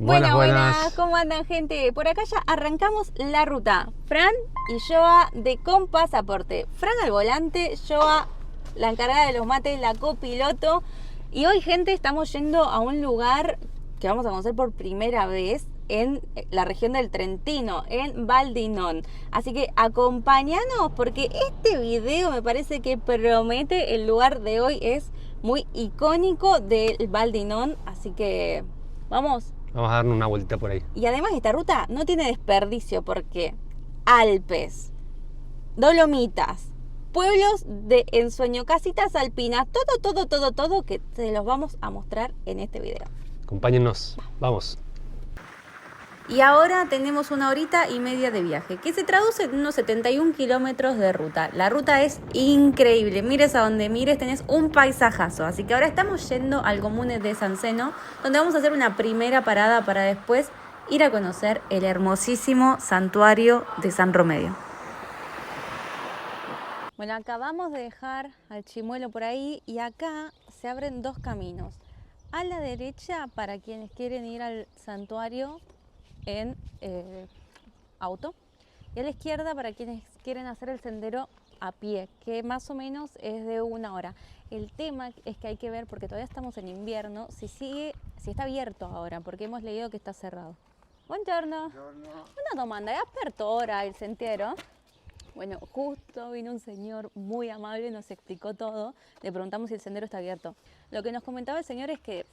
Buenas, Buenas, ¿cómo andan, gente? Por acá ya arrancamos la ruta. Fran y Joa de Con Pasaporte. Fran al volante, Joa la encargada de los mates, la copiloto. Y hoy, gente, estamos yendo a un lugar que vamos a conocer por primera vez en la región del Trentino, en Val di Non. Así que acompáñanos porque este video me parece que promete. El lugar de hoy es muy icónico del Val di Non, así que vamos. Vamos a darnos una vuelta por ahí. Y además esta ruta no tiene desperdicio porque Alpes, Dolomitas, pueblos de ensueño, casitas alpinas, todo que se los vamos a mostrar en este video. Acompáñennos, vamos. Y ahora tenemos 1 hora y media de viaje, que se traduce en unos 71 kilómetros de ruta. La ruta es increíble, mires a donde mires, tenés un paisajazo. Así que ahora estamos yendo al comune de San Zeno, donde vamos a hacer una primera parada para después ir a conocer el hermosísimo santuario de San Romedio. Bueno, acabamos de dejar al chimuelo por ahí y acá se abren dos caminos. A la derecha para quienes quieren ir al santuario en auto, y a la izquierda para quienes quieren hacer el sendero a pie, que más o menos es de 1 hora. El tema es que hay que ver, porque todavía estamos en invierno, si está abierto ahora, porque hemos leído que está cerrado. Buongiorno. Una domanda, ¿es aperto ahora el sentiero? Bueno, justo vino un señor muy amable, nos explicó todo, le preguntamos si el sendero está abierto. Lo que nos comentaba el señor es que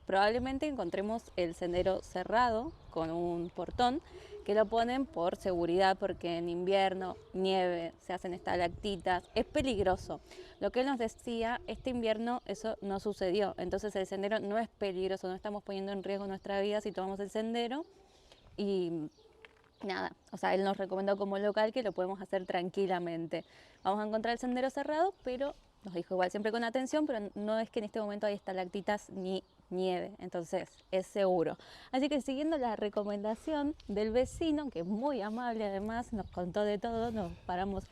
probablemente encontremos el sendero cerrado con un portón que lo ponen por seguridad, porque en invierno, nieve, se hacen estalactitas, es peligroso. Lo que él nos decía, este invierno eso no sucedió, entonces el sendero no es peligroso, no estamos poniendo en riesgo nuestra vida si tomamos el sendero y nada, o sea, él nos recomendó como local que lo podemos hacer tranquilamente. Vamos a encontrar el sendero cerrado, pero nos dijo igual siempre con atención, pero no es que en este momento hay estalactitas ni nieve, entonces es seguro. Así que siguiendo la recomendación del vecino, que es muy amable además, nos contó de todo, nos paramos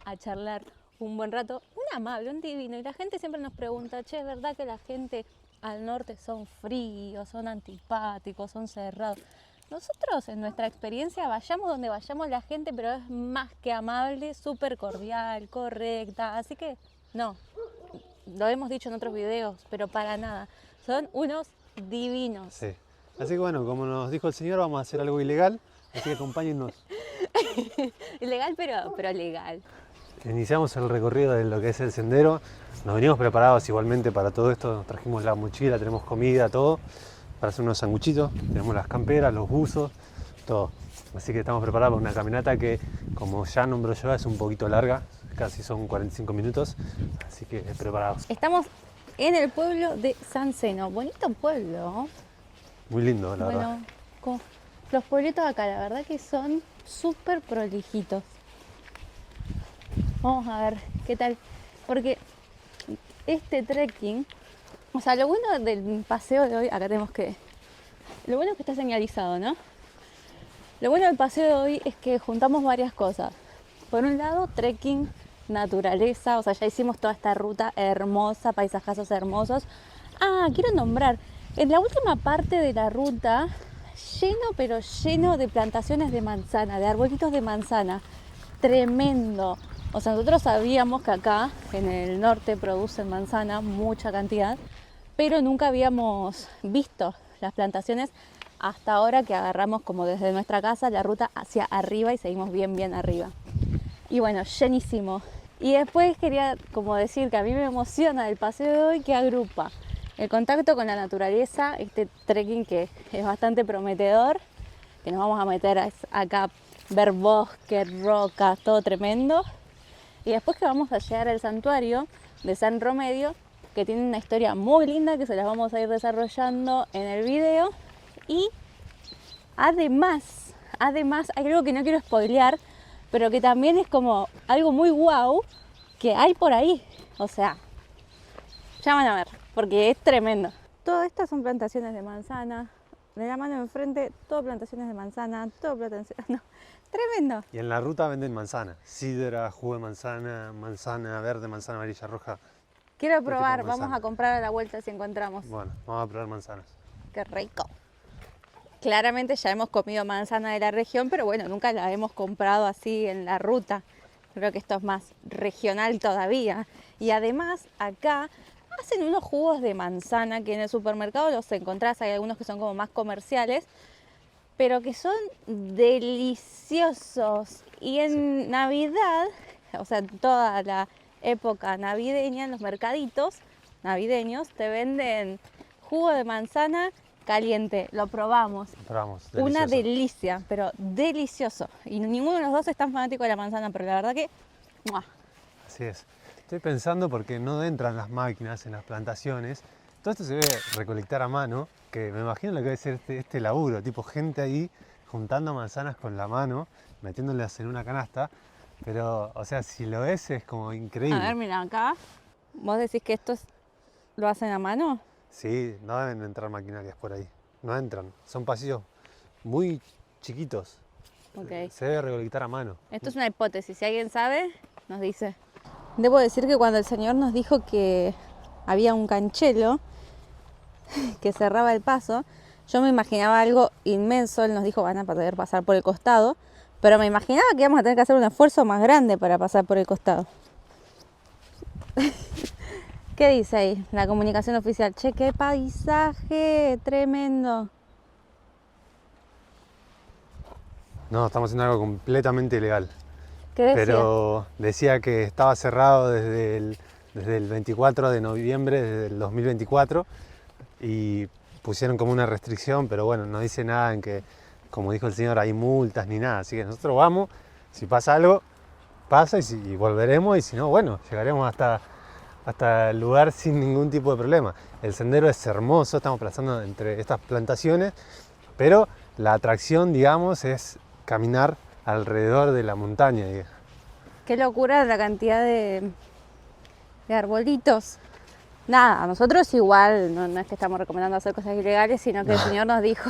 a charlar un buen rato, un amable, un divino, y la gente siempre nos pregunta, che, ¿es verdad que la gente al norte son fríos, son antipáticos, son cerrados? Nosotros, en nuestra experiencia, vayamos donde vayamos, la gente, pero es más que amable, súper cordial, correcta, así que no, lo hemos dicho en otros videos, pero para nada, son unos divinos. Sí. Así que bueno, como nos dijo el señor, vamos a hacer algo ilegal, así que acompáñennos. Ilegal, pero legal. Iniciamos el recorrido de lo que es el sendero. Nos venimos preparados igualmente para todo esto. Nos trajimos la mochila, tenemos comida, todo, para hacer unos sanguchitos. Tenemos las camperas, los buzos, todo. Así que estamos preparados para una caminata que, como ya nombró yo, es un poquito larga. Casi son 45 minutos, así que preparados. Estamos en el pueblo de San Zeno. Bonito pueblo. Muy lindo, la verdad. Bueno, los pueblitos acá, la verdad que son súper prolijitos. Vamos a ver qué tal, porque este trekking, o sea, lo bueno del paseo de hoy, acá tenemos que, lo bueno es que está señalizado, ¿no? Lo bueno del paseo de hoy es que juntamos varias cosas. Por un lado, trekking, naturaleza, o sea, ya hicimos toda esta ruta hermosa, paisajazos hermosos. Ah, quiero nombrar, en la última parte de la ruta, pero lleno de plantaciones de manzana, de arbolitos de manzana, tremendo. O sea, nosotros sabíamos que acá en el norte producen manzana, mucha cantidad, pero nunca habíamos visto las plantaciones hasta ahora que agarramos como desde nuestra casa la ruta hacia arriba y seguimos bien arriba. Y bueno, llenísimo. Y después quería como decir que a mí me emociona el paseo de hoy, que agrupa el contacto con la naturaleza, este trekking que es bastante prometedor, que nos vamos a meter acá, ver bosques, rocas, todo tremendo. Y después que vamos a llegar al santuario de San Romedio, que tiene una historia muy linda que se las vamos a ir desarrollando en el video. Y además hay algo que no quiero spoilear, pero que también es como algo muy guau que hay por ahí. O sea, ya van a ver, porque es tremendo. Todas estas son plantaciones de manzana. De la mano enfrente, todo plantaciones de manzana, todo plantaciones... No, tremendo. Y en la ruta venden manzana, sidra, jugo de manzana, manzana verde, manzana amarilla, roja. Quiero probar, vamos a comprar a la vuelta si encontramos. Bueno, vamos a probar manzanas. Qué rico. claramente ya hemos comido manzana de la región, pero bueno, nunca la hemos comprado así en la ruta. Creo que esto es más regional todavía. Y además acá hacen unos jugos de manzana que en el supermercado los encontrás, hay algunos que son como más comerciales, pero que son deliciosos. Y en Navidad, o sea, toda la época navideña, en los mercaditos navideños te venden jugo de manzana caliente. Lo probamos. Una delicia, pero delicioso. Y ninguno de los dos es tan fanático de la manzana, pero la verdad que... ¡mua! Así es. Estoy pensando porque no entran las máquinas en las plantaciones. Todo esto se debe recolectar a mano, que me imagino lo que debe ser este laburo, tipo gente ahí juntando manzanas con la mano, metiéndolas en una canasta. Pero, o sea, si lo ves es como increíble. A ver, mira, acá, ¿vos decís que esto lo hacen a mano? Sí, no deben entrar maquinarias por ahí. No entran. Son pasillos muy chiquitos. Okay. Se debe recolectar a mano. Esto es una hipótesis. Si alguien sabe, nos dice. Debo decir que cuando el señor nos dijo que había un canchelo que cerraba el paso, yo me imaginaba algo inmenso. Él nos dijo, van a poder pasar por el costado, pero me imaginaba que íbamos a tener que hacer un esfuerzo más grande para pasar por el costado. ¿Qué dice ahí? La comunicación oficial. Che, qué paisaje tremendo. No, estamos haciendo algo completamente ilegal. ¿Qué decía? Pero decía que estaba cerrado desde el 24 de noviembre del 2024 y pusieron como una restricción, pero bueno, no dice nada en que, como dijo el señor, hay multas ni nada. Así que nosotros vamos, si pasa algo, pasa y volveremos, y si no, bueno, llegaremos hasta el lugar sin ningún tipo de problema. El sendero es hermoso, estamos pasando entre estas plantaciones, pero la atracción, digamos, es caminar alrededor de la montaña. Qué locura la cantidad de arbolitos. Nada, a nosotros igual, no es que estamos recomendando hacer cosas ilegales, sino que el señor nos dijo...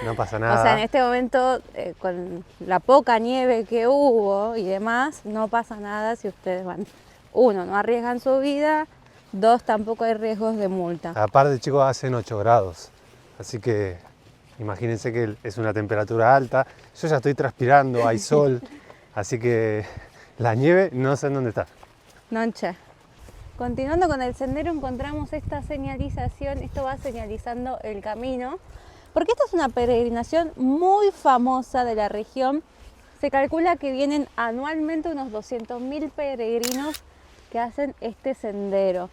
No pasa nada. O sea, en este momento, con la poca nieve que hubo y demás, no pasa nada si ustedes van. 1, no arriesgan su vida. 2, tampoco hay riesgos de multa. Aparte, chicos, hacen 8 grados. Así que imagínense que es una temperatura alta. Yo ya estoy transpirando, hay sol. Así que la nieve no sé en dónde está. Nonche. Continuando con el sendero, encontramos esta señalización. Esto va señalizando el camino. Porque esta es una peregrinación muy famosa de la región. Se calcula que vienen anualmente unos 200.000 peregrinos que hacen este sendero.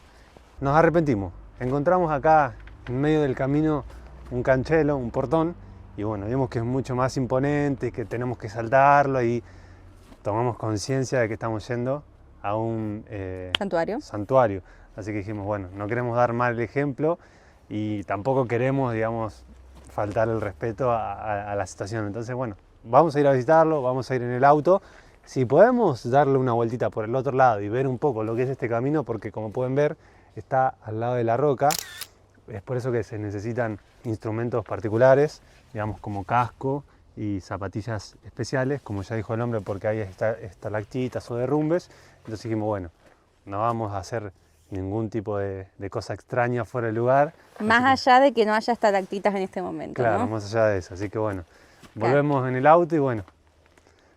Nos arrepentimos. Encontramos acá en medio del camino un canchelo, un portón, y bueno, vimos que es mucho más imponente y que tenemos que saltarlo, y tomamos conciencia de que estamos yendo a un santuario. Así que dijimos, bueno, no queremos dar mal ejemplo y tampoco queremos, digamos, faltar el respeto a la situación. Entonces, bueno, vamos a ir a visitarlo, vamos a ir en el auto. Si podemos darle una vueltita por el otro lado y ver un poco lo que es este camino, porque como pueden ver, está al lado de la roca. Es por eso que se necesitan instrumentos particulares, digamos como casco y zapatillas especiales, como ya dijo el hombre, porque hay estalactitas o derrumbes. Entonces dijimos, bueno, no vamos a hacer ningún tipo de cosa extraña fuera del lugar. Más allá de que no haya estalactitas en este momento, claro, ¿no? más allá de eso. Así que bueno, volvemos en el auto y bueno,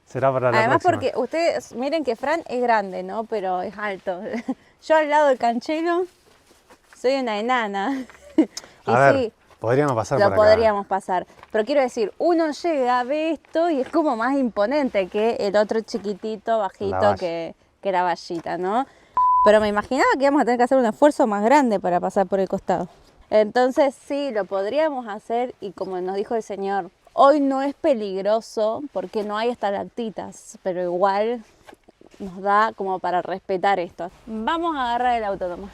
será para la Además, próxima. porque ustedes miren que Fran es grande, ¿no? Pero es alto. Yo al lado del canchero soy una enana. A ver, podríamos pasar por acá. Lo podríamos pasar. Pero quiero decir, uno llega, ve esto y es como más imponente que el otro chiquitito, bajito que la vallita, ¿no? Pero me imaginaba que íbamos a tener que hacer un esfuerzo más grande para pasar por el costado. Entonces sí, lo podríamos hacer, y como nos dijo el señor, hoy no es peligroso porque no hay estalactitas, pero igual nos da como para respetar esto. Vamos a agarrar el auto nomás.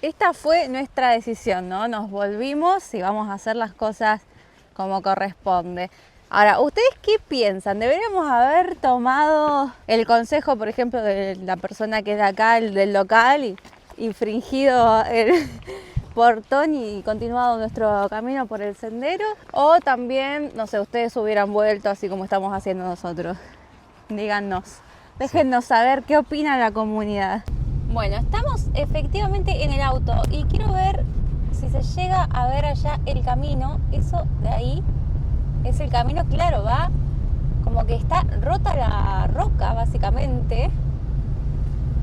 Esta fue nuestra decisión, ¿no? Nos volvimos y vamos a hacer las cosas como corresponde. Ahora, ¿ustedes qué piensan? ¿Deberíamos haber tomado el consejo, por ejemplo, de la persona que es de acá, del local, y infringido el portón y continuado nuestro camino por el sendero? O también, no sé, ustedes hubieran vuelto así como estamos haciendo nosotros. Díganos, déjennos saber qué opina la comunidad. Bueno, estamos efectivamente en el auto y quiero ver si se llega a ver allá el camino. Eso de ahí es el camino, claro, va como que está rota la roca básicamente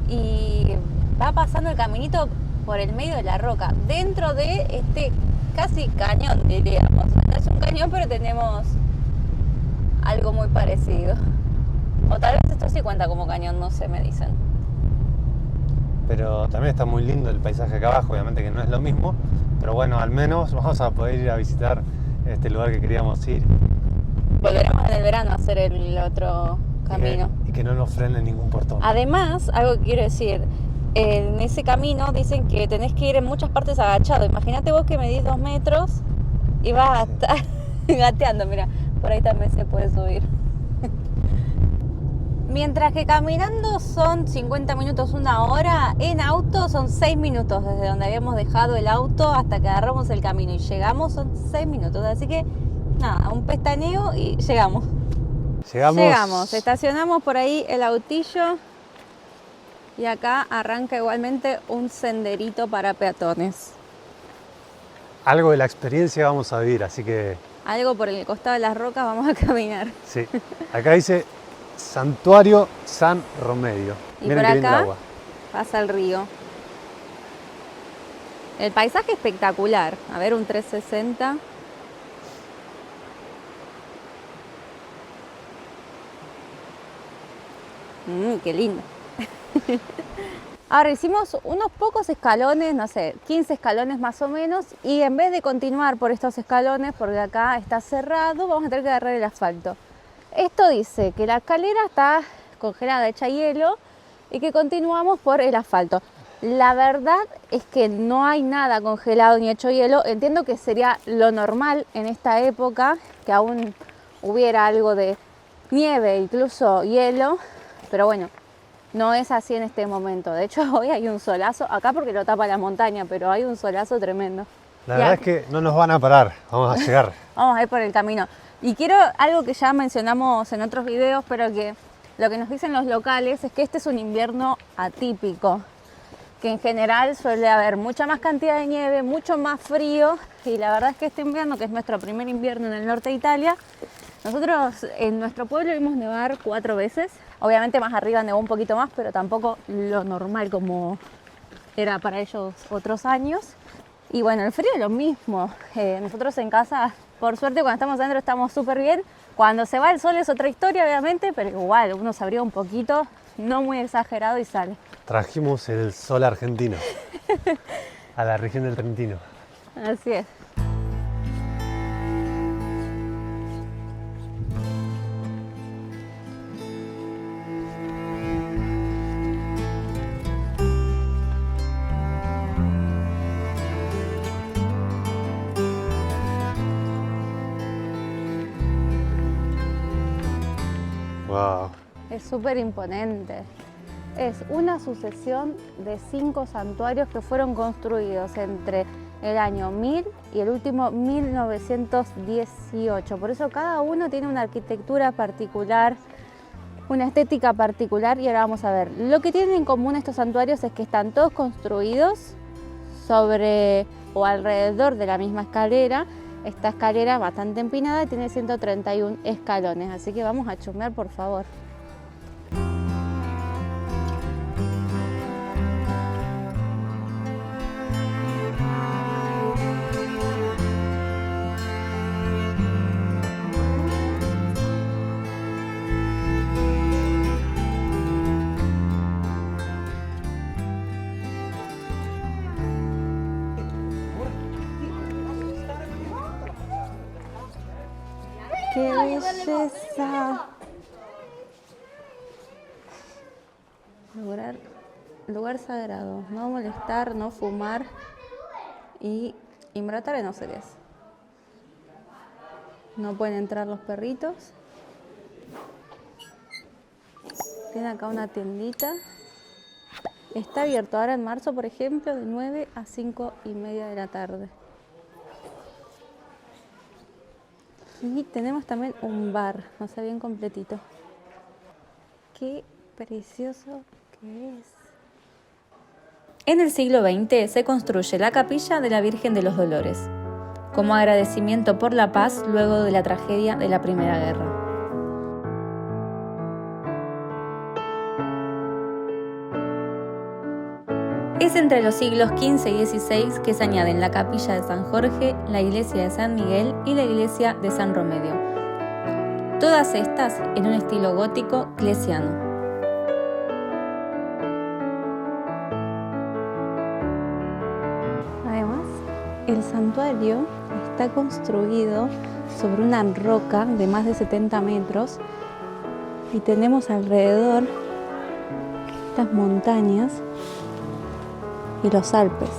y va pasando el caminito por el medio de la roca, dentro de este casi cañón, diríamos. No es un cañón, pero tenemos algo muy parecido. O tal vez esto sí cuenta como cañón, no sé, me dicen. Pero también está muy lindo el paisaje acá abajo, obviamente que no es lo mismo, pero bueno, al menos vamos a poder ir a visitar este lugar que queríamos ir. Volveremos en el verano a hacer el otro camino. Y que no nos frene ningún portón. Además, algo que quiero decir, en ese camino dicen que tenés que ir en muchas partes agachado. Imagínate vos que medís 2 metros y vas a estar gateando, mira, por ahí también se puede subir. Mientras que caminando son 50 minutos, 1 hora, en auto son 6 minutos desde donde habíamos dejado el auto hasta que agarramos el camino y llegamos, son 6 minutos, así que nada, un pestañeo y llegamos. Llegamos, estacionamos por ahí el autillo y acá arranca igualmente un senderito para peatones. Algo de la experiencia vamos a vivir, así que... Algo por el costado de las rocas vamos a caminar. Sí, acá dice Santuario San Romedio. Y miren por qué lindo el acá agua. pasa el río. El paisaje espectacular. A ver, un 360. Qué lindo. Ahora hicimos unos pocos escalones, no sé, 15 escalones más o menos, y en vez de continuar por estos escalones, porque acá está cerrado, vamos a tener que agarrar el asfalto. Esto dice que la escalera está congelada, hecha hielo, y que continuamos por el asfalto. La verdad es que no hay nada congelado ni hecho hielo. Entiendo que sería lo normal en esta época, que aún hubiera algo de nieve, incluso hielo, pero bueno, no es así en este momento. De hecho, hoy hay un solazo, acá porque lo tapa la montaña, pero hay un solazo tremendo. La verdad es que no nos van a parar, vamos a llegar. Vamos a ir por el camino. Y quiero algo que ya mencionamos en otros videos, pero que lo que nos dicen los locales es que este es un invierno atípico, que en general suele haber mucha más cantidad de nieve, mucho más frío, y la verdad es que este invierno, que es nuestro primer invierno en el norte de Italia, nosotros en nuestro pueblo vimos nevar 4 veces. Obviamente más arriba nevó un poquito más, pero tampoco lo normal como era para ellos otros años. Y bueno, el frío es lo mismo. Nosotros en casa, por suerte, cuando estamos adentro estamos súper bien. Cuando se va el sol es otra historia, obviamente, pero igual uno se abriga un poquito, no muy exagerado y sale. Trajimos el sol argentino a la región del Trentino. Así es. Wow. Es súper imponente. Es una sucesión de 5 santuarios que fueron construidos entre el año 1000 y el último 1918. Por eso cada uno tiene una arquitectura particular, una estética particular, y ahora vamos a ver. Lo que tienen en común estos santuarios es que están todos construidos sobre o alrededor de la misma escalera. Esta escalera es bastante empinada y tiene 131 escalones, así que vamos a chusmear, por favor. ¡Qué belleza! Lugar sagrado. No molestar, no fumar y inmortal no seres. No pueden entrar los perritos. Tiene acá una tiendita. Está abierto ahora en marzo, por ejemplo, de 9 a 5:30 de la tarde. Y tenemos también un bar, no sé, bien completito. Qué precioso que es. En el siglo XX se construye la capilla de la Virgen de los Dolores. como agradecimiento por la paz luego de la tragedia de la Primera Guerra. Es entre los siglos XV y XVI que se añaden la capilla de San Jorge, la iglesia de San Miguel y la iglesia de San Romedio. Todas estas en un estilo gótico clesiano. Además, el santuario está construido sobre una roca de más de 70 metros y tenemos alrededor estas montañas y los Alpes.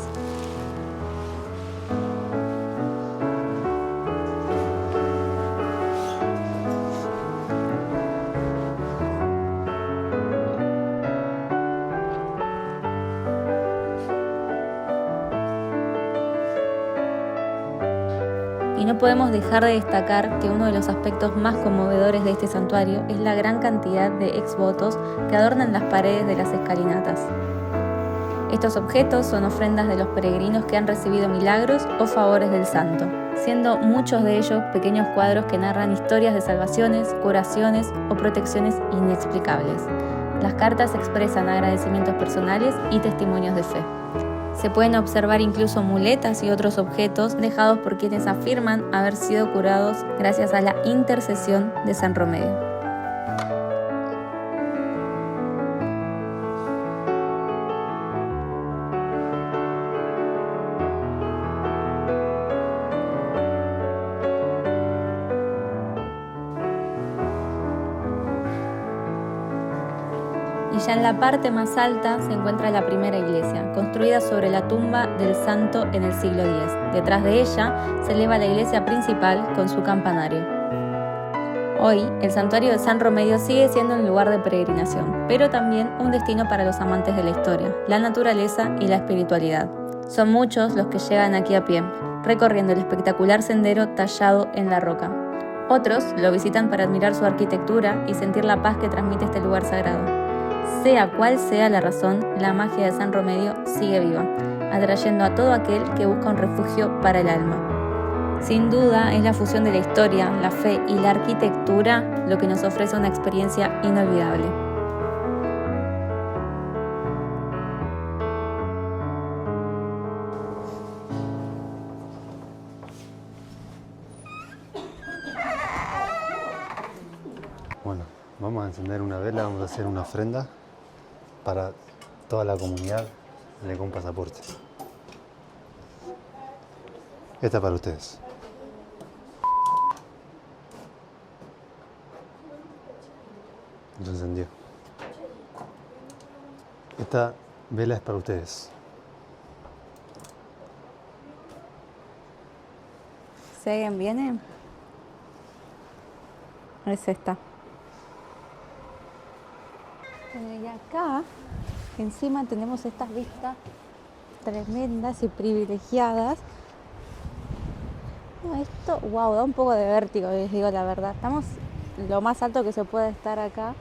Y no podemos dejar de destacar que uno de los aspectos más conmovedores de este santuario es la gran cantidad de exvotos que adornan las paredes de las escalinatas. Estos objetos son ofrendas de los peregrinos que han recibido milagros o favores del santo, siendo muchos de ellos pequeños cuadros que narran historias de salvaciones, curaciones o protecciones inexplicables. Las cartas expresan agradecimientos personales y testimonios de fe. Se pueden observar incluso muletas y otros objetos dejados por quienes afirman haber sido curados gracias a la intercesión de San Romedio. Y ya en la parte más alta se encuentra la primera iglesia, construida sobre la tumba del santo en el siglo X. Detrás de ella se eleva la iglesia principal con su campanario. Hoy, el santuario de San Romedio sigue siendo un lugar de peregrinación, pero también un destino para los amantes de la historia, la naturaleza y la espiritualidad. Son muchos los que llegan aquí a pie, recorriendo el espectacular sendero tallado en la roca. Otros lo visitan para admirar su arquitectura y sentir la paz que transmite este lugar sagrado. Sea cual sea la razón, la magia de San Romedio sigue viva, atrayendo a todo aquel que busca un refugio para el alma. Sin duda, es la fusión de la historia, la fe y la arquitectura lo que nos ofrece una experiencia inolvidable. Bueno, vamos a encender una vela, vamos a hacer una ofrenda para toda la comunidad de Con Pasaporte. Esta para ustedes. Se encendió. Esta vela es para ustedes. Si alguien viene, es esta. Bueno, y acá encima tenemos estas vistas tremendas y privilegiadas. No, esto, wow, da un poco de vértigo, les digo la verdad. Estamos lo más alto que se puede estar acá.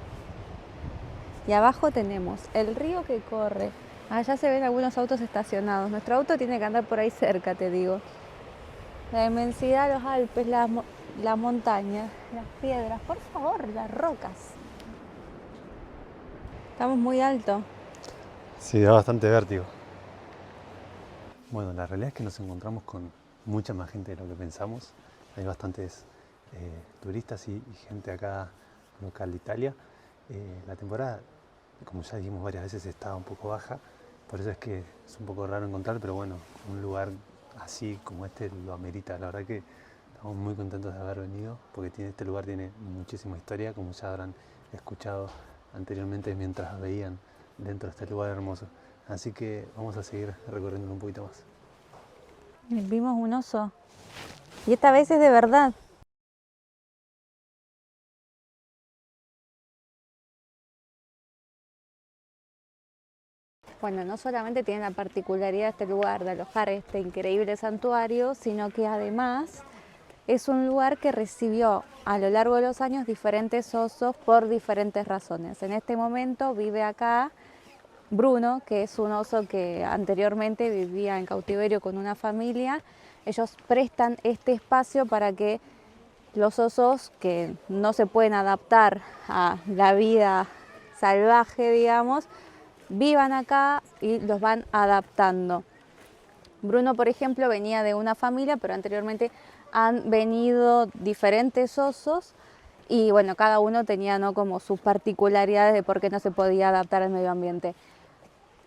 Y abajo tenemos el río que corre. Allá se ven algunos autos estacionados. Nuestro auto tiene que andar por ahí cerca, te digo. La inmensidad, los Alpes, la montaña, las piedras, por favor, las rocas. Estamos muy alto. Sí, da bastante vértigo. Bueno, la realidad es que nos encontramos con mucha más gente de lo que pensamos. Hay bastantes turistas y gente acá local de Italia. La temporada, como ya dijimos varias veces, está un poco baja. Por eso es que es un poco raro encontrar, pero bueno, un lugar así como este lo amerita. La verdad que estamos muy contentos de haber venido porque este lugar tiene muchísima historia, como ya habrán escuchado anteriormente mientras veían dentro de este lugar hermoso. Así que vamos a seguir recorriendo un poquito más. Vimos un oso y esta vez es de verdad. Bueno, no solamente tiene la particularidad este lugar de alojar este increíble santuario, sino que además es un lugar que recibió a lo largo de los años diferentes osos por diferentes razones. En este momento vive acá Bruno, que es un oso que anteriormente vivía en cautiverio con una familia ellos prestan este espacio para que los osos que no se pueden adaptar a la vida salvaje, digamos, vivan acá y los van adaptando. Bruno, por ejemplo, venía de una familia, pero anteriormente han venido diferentes osos y bueno, cada uno tenía, ¿no?, como sus particularidades de por qué no se podía adaptar al medio ambiente.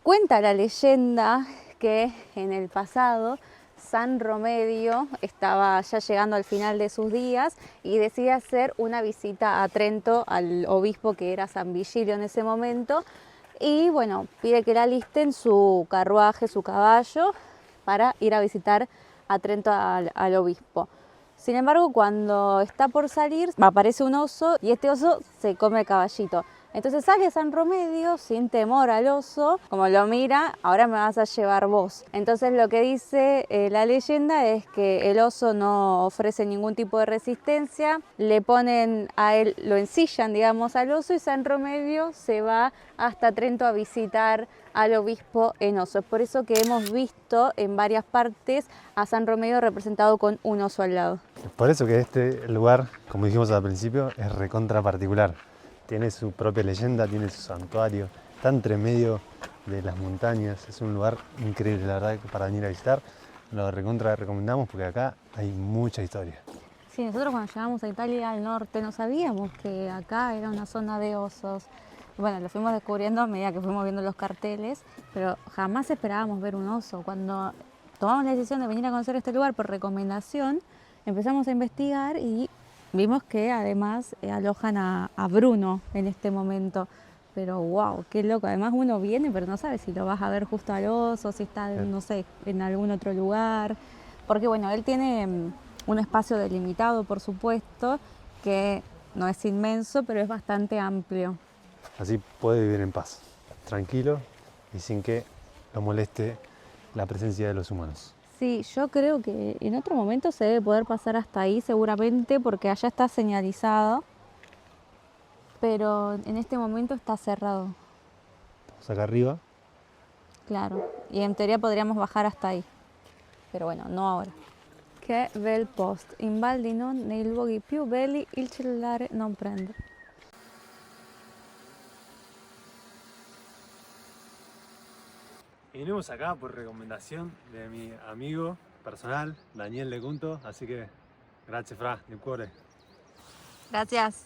Cuenta la leyenda que en el pasado San Romedio estaba ya llegando al final de sus días y decide hacer una visita a Trento al obispo que era San Vigilio en ese momento y bueno, pide que le alisten su carruaje, su caballo para ir a visitar a Trento al obispo. Sin embargo, cuando está por salir, aparece un oso y este oso se come el caballito. Entonces sale San Romedio sin temor al oso, como lo mira, ahora me vas a llevar vos. Entonces lo que dice la leyenda es que el oso no ofrece ningún tipo de resistencia, le ponen a él, lo ensillan, digamos, al oso y San Romedio se va hasta Trento a visitar al obispo en oso. Es por eso que hemos visto en varias partes a San Romedio representado con un oso al lado. Por eso que este lugar, como dijimos al principio, es recontra particular. Tiene su propia leyenda, tiene su santuario, está entre medio de las montañas. Es un lugar increíble, la verdad, para venir a visitar. Lo recontra recomendamos porque acá hay mucha historia. Sí, nosotros cuando llegamos a Italia al norte no sabíamos que acá era una zona de osos. Bueno, lo fuimos descubriendo a medida que fuimos viendo los carteles, pero jamás esperábamos ver un oso. Cuando tomamos la decisión de venir a conocer este lugar por recomendación, empezamos a investigar y vimos que además alojan a Bruno en este momento. Pero wow, qué loco. Además uno viene pero no sabe si lo vas a ver justo al oso, si está, no sé, en algún otro lugar. Porque bueno, él tiene un espacio delimitado, por supuesto, que no es inmenso, pero es bastante amplio. Así puede vivir en paz, tranquilo y sin que lo moleste la presencia de los humanos. Sí, yo creo que en otro momento se debe poder pasar hasta ahí seguramente porque allá está señalizado, pero en este momento está cerrado. Estamos acá arriba. Claro, y en teoría podríamos bajar hasta ahí, pero bueno, no ahora. Che bel post, in Val di Non, nei luoghi più belli il cellulare non prende. Y venimos acá por recomendación de mi amigo personal, Daniel Lecunto, así que gracias Fra, de cuore. Gracias.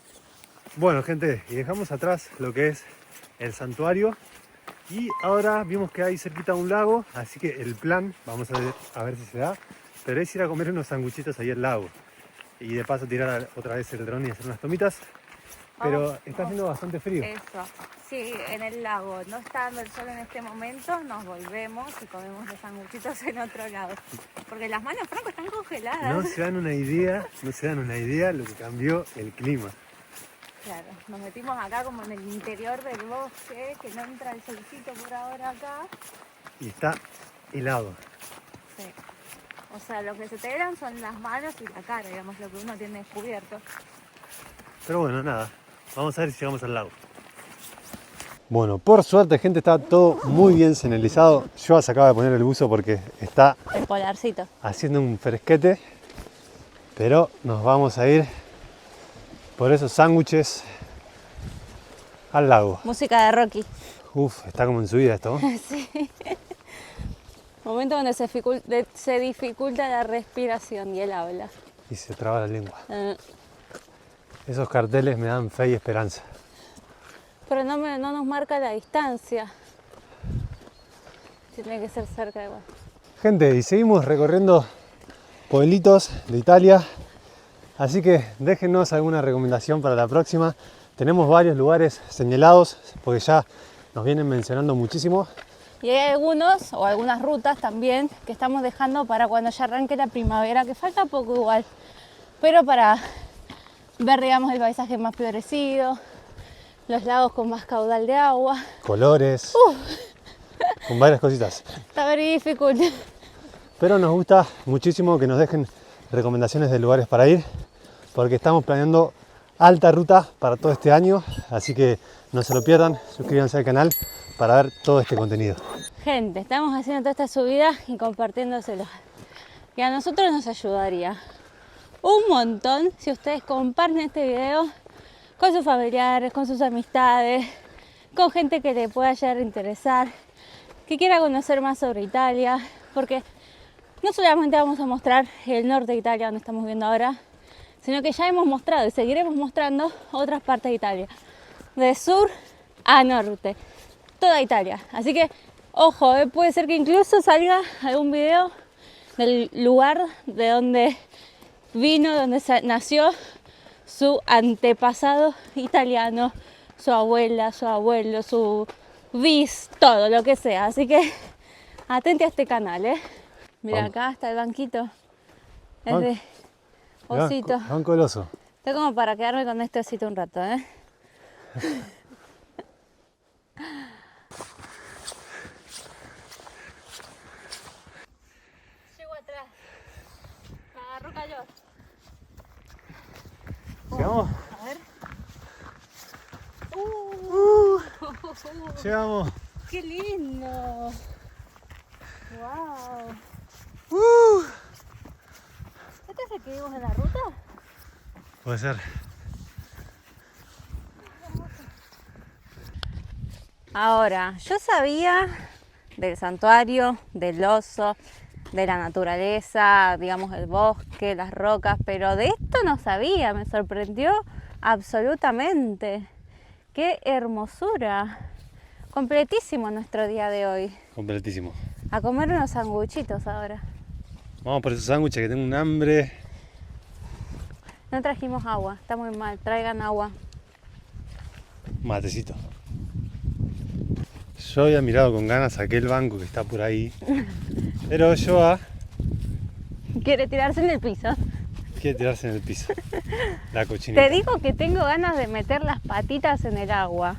Bueno gente, y dejamos atrás lo que es el santuario y ahora vimos que hay cerquita un lago, así que el plan, vamos a ver si se da, pero es ir a comer unos sanguchitos ahí al lago y de paso tirar otra vez el dron y hacer unas tomitas. Pero está haciendo bastante frío. Eso, sí, en el lago. No está dando el sol en este momento, nos volvemos y comemos los sanguchitos en otro lado. Porque las manos, Franco, están congeladas. No se dan una idea lo que cambió el clima. Claro, nos metimos acá como en el interior del bosque, que no entra el solcito por ahora acá. Y está helado. Sí. O sea, lo que se te helan son las manos y la cara, digamos, lo que uno tiene descubierto. Pero bueno, nada. Vamos a ver si llegamos al lago. Bueno, por suerte, gente, está todo muy bien señalizado. Yo se acaba de poner el buzo porque está El polarcito. haciendo un fresquete. Pero nos vamos a ir por esos sándwiches al lago. Música de Rocky. Uf, está como en subida esto. Sí. Momento donde se dificulta la respiración y el habla. Y se traba la lengua. Esos carteles me dan fe y esperanza. Pero no nos marca la distancia. Tiene que ser cerca igual. Gente, y seguimos recorriendo pueblitos de Italia. Así que déjenos alguna recomendación para la próxima. Tenemos varios lugares señalados porque ya nos vienen mencionando muchísimo. Y hay algunos o algunas rutas también que estamos dejando para cuando ya arranque la primavera, que falta poco igual. Pero para ver, digamos, el paisaje más florecido, los lagos con más caudal de agua. Colores, con varias cositas. Está very difficult. Pero nos gusta muchísimo que nos dejen recomendaciones de lugares para ir, porque estamos planeando alta ruta para todo este año, así que no se lo pierdan, suscríbanse al canal para ver todo este contenido. Gente, estamos haciendo toda esta subida y compartiéndoselo. Y a nosotros nos ayudaría un montón si ustedes comparten este video con sus familiares, con sus amistades, con gente que le pueda llegar a interesar, que quiera conocer más sobre Italia, porque no solamente vamos a mostrar el norte de Italia donde estamos viendo ahora, sino que ya hemos mostrado y seguiremos mostrando otras partes de Italia, de sur a norte, toda Italia. Así que, ojo, puede ser que incluso salga algún video del lugar de donde vino, donde nació su antepasado italiano, su abuela, su abuelo, su bis, todo lo que sea. Así que atente a este canal, ¿eh? Mira, Vamos. acá está el banquito. Es de osito. Banco del oso. Está como para quedarme con este osito un rato, ¿eh? Llego atrás. Me agarró calor. ¿Llegamos? A ver. Llegamos. ¡Qué lindo! ¡Wow! ¿Este es el que vimos en la ruta? Puede ser. Ahora, yo sabía del santuario, del oso, de la naturaleza, digamos el bosque, las rocas, pero de esto no sabía, me sorprendió absolutamente. ¡Qué hermosura! Completísimo nuestro día de hoy. Completísimo. A comer unos sanguchitos ahora. Vamos por esos sándwiches que tengo un hambre. No trajimos agua, está muy mal, traigan agua. Matecito. Yo había mirado con ganas aquel banco que está por ahí, pero Joa Quiere tirarse en el piso. quiere tirarse en el piso. La cochinita. Te digo que tengo ganas de meter las patitas en el agua.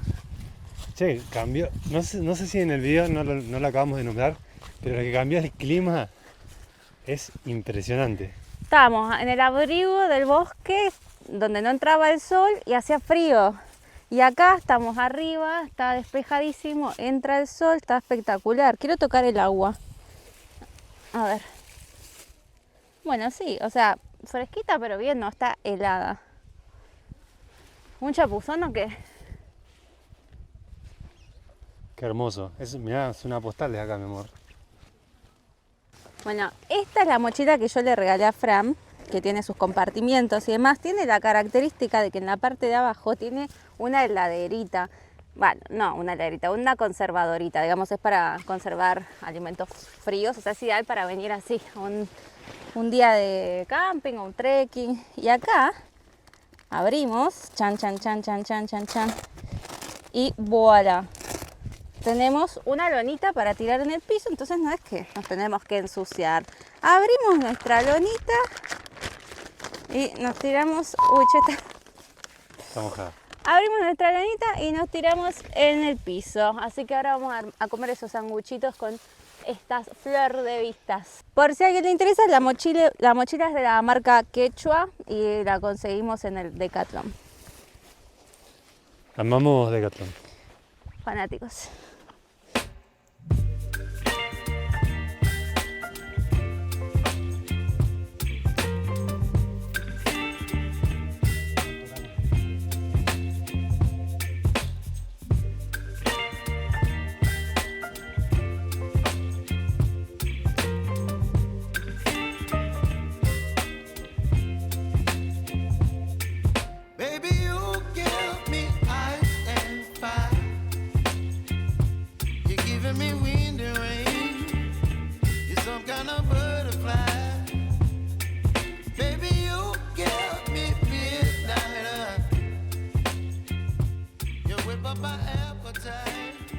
Che, cambió. No sé si en el video no lo acabamos de nombrar, pero lo que cambió el clima es impresionante. Estábamos en el abrigo del bosque donde no entraba el sol y hacía frío. Y acá estamos arriba, está despejadísimo, entra el sol, está espectacular. Quiero tocar el agua. A ver. Bueno, sí, o sea, fresquita pero bien, no está helada. ¿Un chapuzón o qué? Qué hermoso. Mirá, es una postal de acá, mi amor. Bueno, esta es la mochila que yo le regalé a Fran, que tiene sus compartimientos y demás. Tiene la característica de que en la parte de abajo tiene una heladerita. Bueno, no una heladerita, una conservadorita. Digamos, es para conservar alimentos fríos. O sea, es ideal para venir así, un día de camping o un trekking. Y acá abrimos, chan, chan, chan, chan, chan, chan, chan. Y voilà. Tenemos una lonita para tirar en el piso, entonces no es que nos tenemos que ensuciar. Abrimos nuestra lonita y nos tiramos... Uy, cheta. Está mojada. Abrimos nuestra lonita y nos tiramos en el piso. Así que ahora vamos a comer esos sanguchitos con estas flor de vistas. Por si a alguien le interesa, la mochila es de la marca Quechua y la conseguimos en el Decathlon. Amamos Decathlon. Fanáticos.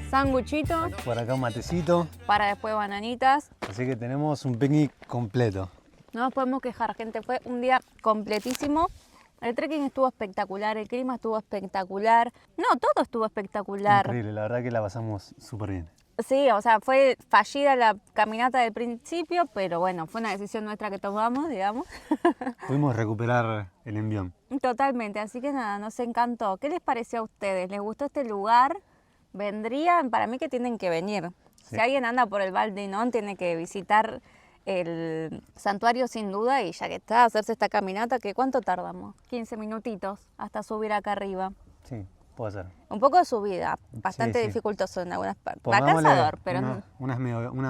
Sanguchito, Por acá un matecito. para después bananitas. Así que tenemos un picnic completo. No nos podemos quejar, gente. Fue un día completísimo. El trekking estuvo espectacular, el clima estuvo espectacular. No, todo estuvo espectacular. Increíble, la verdad que la pasamos súper bien. Sí, o sea, fue fallida la caminata del principio, pero bueno, fue una decisión nuestra que tomamos, digamos. Pudimos recuperar el envión. Totalmente, así que nada, nos encantó. ¿Qué les pareció a ustedes? ¿Les gustó este lugar? ¿Vendrían? Para mí que tienen que venir. Sí. Si alguien anda por el Val di Non, tiene que visitar el santuario sin duda, y ya que está, hacerse esta caminata, que ¿cuánto tardamos? 15 minutitos hasta subir acá arriba. Sí, puede ser. Un poco de subida, bastante Sí. dificultoso en algunas partes. Va Pongámosle cansador, pero una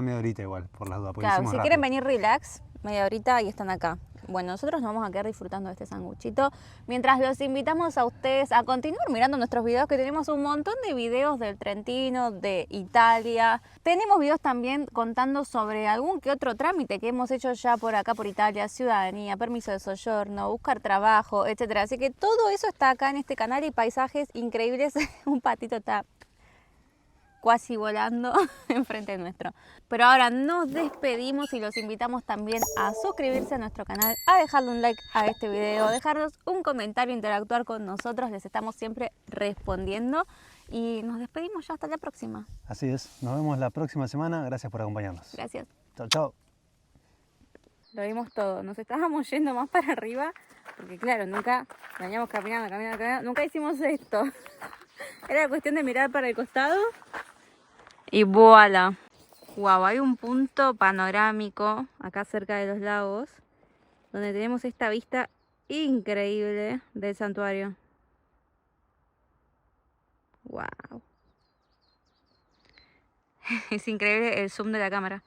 media horita igual, por las dudas, porque claro, hicimos si rápido. quieren venir relax, media horita y están acá. Bueno, nosotros nos vamos a quedar disfrutando de este sanguchito, mientras los invitamos a ustedes a continuar mirando nuestros videos, que tenemos un montón de videos del Trentino, de Italia. Tenemos videos también contando sobre algún que otro trámite que hemos hecho ya por acá por Italia, ciudadanía, permiso de soggiorno, buscar trabajo, etcétera. Así que todo eso está acá en este canal y paisajes increíbles. Un patito está casi volando enfrente nuestro. Pero ahora nos despedimos y los invitamos también a suscribirse a nuestro canal, a dejarle un like a este video, dejarnos un comentario, interactuar con nosotros, les estamos siempre respondiendo y nos despedimos ya hasta la próxima. Así es, nos vemos la próxima semana, gracias por acompañarnos. Gracias. Chao, chao. Lo vimos todo, nos estábamos yendo más para arriba, porque claro, nunca veníamos caminando, nunca hicimos esto. Era cuestión de mirar para el costado y voilà. Wow, hay un punto panorámico acá cerca de los lagos donde tenemos esta vista increíble del santuario. Wow. Es increíble el zoom de la cámara.